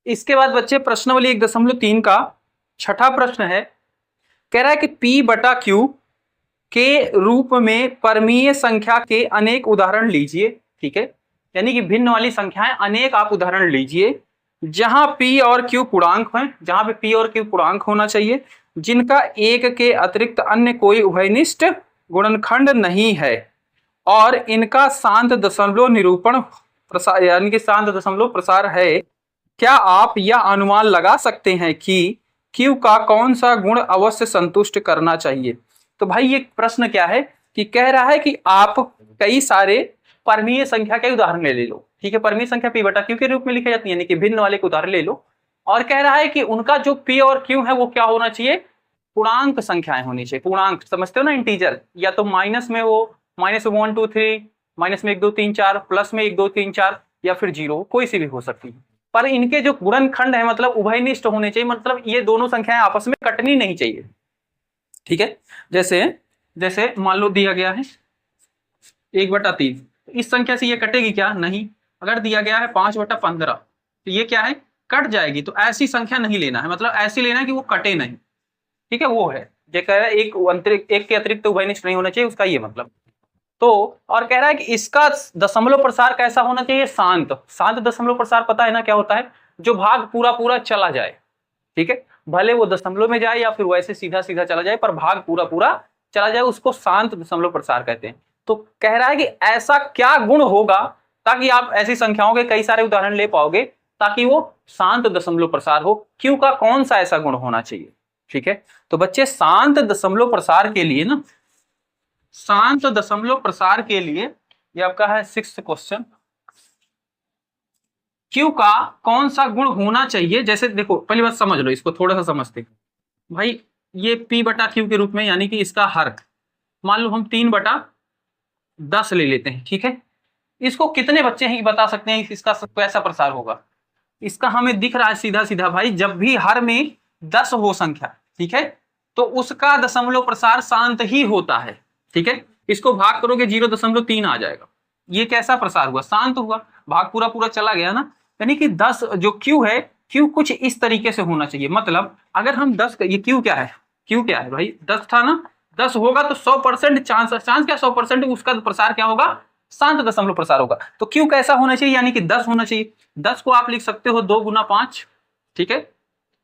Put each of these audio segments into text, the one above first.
इसके बाद बच्चे प्रश्नावली 1.3 का छठा प्रश्न है। कह रहा है कि P बटा Q के रूप में परमीय संख्या के अनेक उदाहरण लीजिए। ठीक है, यानी कि भिन्न वाली संख्याएं अनेक आप उदाहरण लीजिए जहां P और Q पूर्णांक हैं, जहां पे P और Q पूर्णांक होना चाहिए, जिनका एक के अतिरिक्त अन्य कोई उभयनिष्ठ गुणनखंड नहीं है और इनका शांत दशमलव निरूपण प्रसार यानी कि शांत दशमलव प्रसार है। क्या आप यह अनुमान लगा सकते हैं कि Q का कौन सा गुण अवश्य संतुष्ट करना चाहिए? तो भाई ये प्रश्न क्या है कि कह रहा है कि आप कई सारे परमीय संख्या के उदाहरण ले लो। ठीक है, परमीय संख्या P बटा Q के रूप में लिखी जाती है, यानी कि भिन्न वाले के उदाहरण ले लो। और कह रहा है कि उनका जो P और Q है वो क्या होना चाहिए? पूर्णांक संख्याएं होनी चाहिए। पूर्णांक समझते हो ना, इंटीजर, या तो माइनस में वो -1 2 3, माइनस में 1 2 3 4, प्लस में 1 2 3 4, या फिर 0, कोई सी भी हो सकती है। पर इनके जो गुणनखंड है मतलब उभयनिष्ठ होने चाहिए, मतलब ये दोनों संख्याएं आपस में कटनी नहीं चाहिए। ठीक है, जैसे मान लो दिया गया है 1/3, इस संख्या से ये कटेगी क्या? नहीं। अगर दिया गया है 5/15, तो ये क्या है? कट जाएगी। तो ऐसी संख्या नहीं लेना है, मतलब ऐसी लेना है कि वो कटे नहीं। ठीक है, वो है जो कह रहा है एक के अतिरिक्त उभयनिष्ठ नहीं होना चाहिए, उसका ये मतलब। तो और कह रहा है कि इसका दशमलव प्रसार कैसा होना चाहिए? शांत दशमलव प्रसार पता है ना क्या होता है? जो भाग पूरा पूरा चला जाए। ठीक है, भले वो दशमलव में जाए या फिर वैसे सीधा सीधा चला जाए, पर भाग पूरा पूरा चला जाए, उसको शांत दशमलव प्रसार कहते हैं। तो कह रहा है कि ऐसा क्या गुण होगा ताकि आप ऐसी संख्याओं के कई सारे उदाहरण ले पाओगे ताकि वो शांत दशमलव प्रसार हो। क्यू का कौन सा ऐसा गुण होना चाहिए? ठीक है, तो बच्चे शांत दशमलव प्रसार के लिए ना, शांत दशमलव प्रसार के लिए ये आपका है 6th क्वेश्चन, Q का कौन सा गुण होना चाहिए? जैसे देखो, पहली बात समझ लो, इसको थोड़ा सा समझते भाई। ये P बटा Q के रूप में, यानी कि इसका हर मान लो हम 3/10 ले लेते हैं। ठीक है, इसको कितने बच्चे हैं बता सकते हैं इसका कैसा प्रसार होगा? इसका हमें दिख रहा है सीधा सीधा भाई, जब भी हर में 10 हो संख्या, ठीक है, तो उसका दशमलव प्रसार शांत ही होता है। ठीक है, इसको भाग करोगे 0.3 आ जाएगा। ये कैसा प्रसार हुआ? शांत हुआ, भाग पूरा पूरा चला गया ना। यानी कि 10 जो Q है, Q कुछ इस तरीके से होना चाहिए। मतलब अगर हम 10, ये Q क्या है? Q क्या है भाई? 10 था ना, 10 होगा तो 100% चांस क्या 100% उसका प्रसार क्या होगा? शांत दशमलव प्रसार होगा। तो Q कैसा होना चाहिए? यानी कि 10 होना चाहिए। 10 को आप लिख सकते हो 2 गुना 5। ठीक है,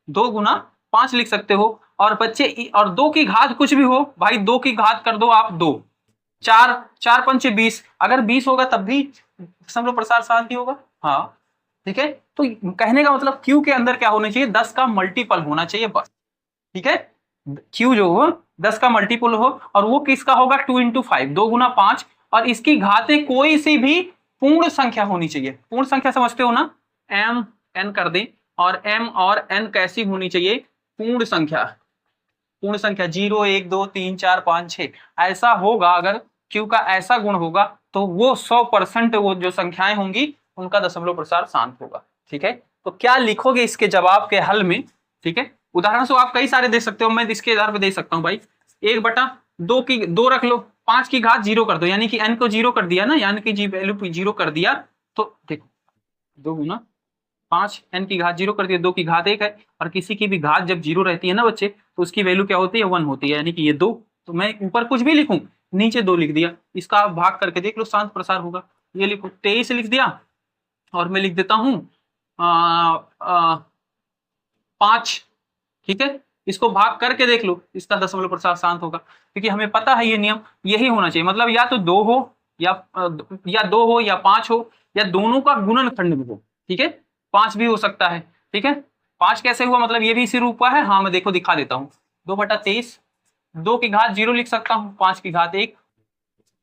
2 गुना 5 लिख सकते हो। और बच्चे, और 2 की घात कुछ भी हो भाई, 2 की घात कर दो आप 2, 4 4 पंचे 20, अगर 20 होगा तब भी दशमलव प्रसार शांत ही होगा। हाँ, ठीक है, तो कहने का मतलब Q के अंदर क्या होना चाहिए? 10 का मल्टीपल होना चाहिए बस। ठीक है, Q जो हो 10 का मल्टीपल हो, और वो किसका होगा? 2 × 5, 2 गुना 5, और इसकी घातें कोई सी भी पूर्ण संख्या होनी चाहिए। पूर्ण संख्या समझते हो ना, m n कर दें, और m और n कैसी होनी चाहिए? पूर्ण संख्या। पूर्ण संख्या 0 1 2 3 4 5 6 ऐसा होगा। अगर Q का ऐसा गुण होगा तो वो 100% वो जो संख्याएं होंगी उनका दशमलव प्रसार शांत होगा। ठीक है, तो क्या लिखोगे इसके जवाब के हल में? ठीक है, उदाहरण से आप कई सारे दे सकते हो, मैं इसके आधार पर दे सकता हूँ भाई। 1/2 की 2 रख लो, 5 की घात 0 कर दो, यानी कि n को 0 कर दिया ना, यानी कि जी वैल्यू 0 कर दिया। तो देखो 2 गुना 5, n की घात 0 कर दिया, 2 की घात 1 है, और किसी की भी घात जब 0 रहती है ना बच्चे, तो उसकी वैल्यू क्या होती है? 1 होती है, यानी कि ये 2। तो मैं ऊपर कुछ भी लिखूं, नीचे 2 लिख दिया, इसका आप भाग करके देख लो, शांत प्रसार होगा। ये लिखो 23 लिख दिया, और मैं लिख देता हूं 5। ठीक है, इसको भाग करके देख लो, इसका दशमलव प्रसार शांत होगा, क्योंकि हमें पता है ये नियम यही होना चाहिए। मतलब या तो 2 हो, या 2 हो, या 5 हो, या दोनों का गुणनखंड में हो। ठीक है, 5 भी हो सकता है। ठीक है, 5 कैसे हुआ? मतलब ये भी इसी रूप का है। हाँ, मैं देखो दिखा देता हूँ। 2/23, 2 की घात 0 लिख सकता हूँ, 5 की घात 1।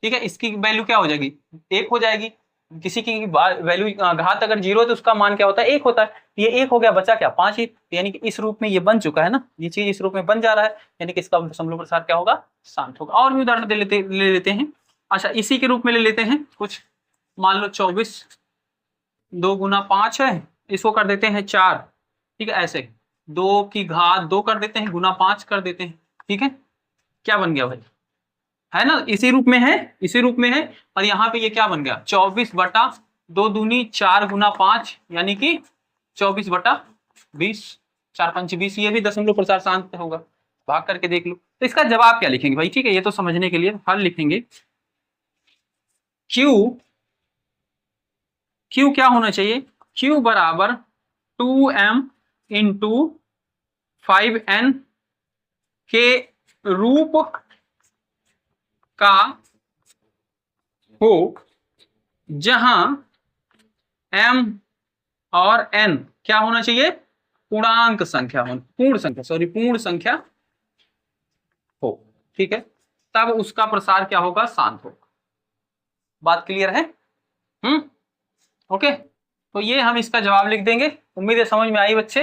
ठीक है, इसकी वैल्यू क्या हो जाएगी? 1 हो जाएगी। किसी की वैल्यू घात अगर 0 है तो उसका मान क्या होता है? 1 होता है। ये 1 हो गया, बचा क्या? 5 ही। यानी कि इस रूप में ये बन चुका है ना, ये चीज इस रूप में बन जा रहा है, यानी कि इसका दशमलव प्रसार क्या होगा? शांत होगा। और भी उदाहरण ले लेते हैं। अच्छा, इसी के रूप में ले लेते हैं कुछ। मान लो 24, 2 गुना 5 है, इसको कर देते हैं 4। ठीक है, ऐसे 2 की घात 2 कर देते हैं, गुना 5 कर देते हैं। ठीक है, क्या बन गया भाई? है ना, इसी रूप में है, इसी रूप में है। और यहाँ पे ये क्या बन गया? 24/2 दूनी 4 गुना 5, यानी कि 24/20, 4×5 = 20, ये भी दशमलव प्रसार शांत होगा, भाग करके देख लो। तो इसका जवाब क्या लिखेंगे भाई, ठीक है, ये तो समझने के लिए हल लिखेंगे। Q क्या होना चाहिए, Q बराबर 2m इंटू 5n के रूप का हो, जहां m और n क्या होना चाहिए, पूर्णांक संख्या हो, पूर्ण संख्या हो, ठीक है, तब उसका प्रसार क्या होगा, शांत होगा। बात क्लियर है? ओके, तो ये हम इसका जवाब लिख देंगे। उम्मीद है समझ में आई बच्चे।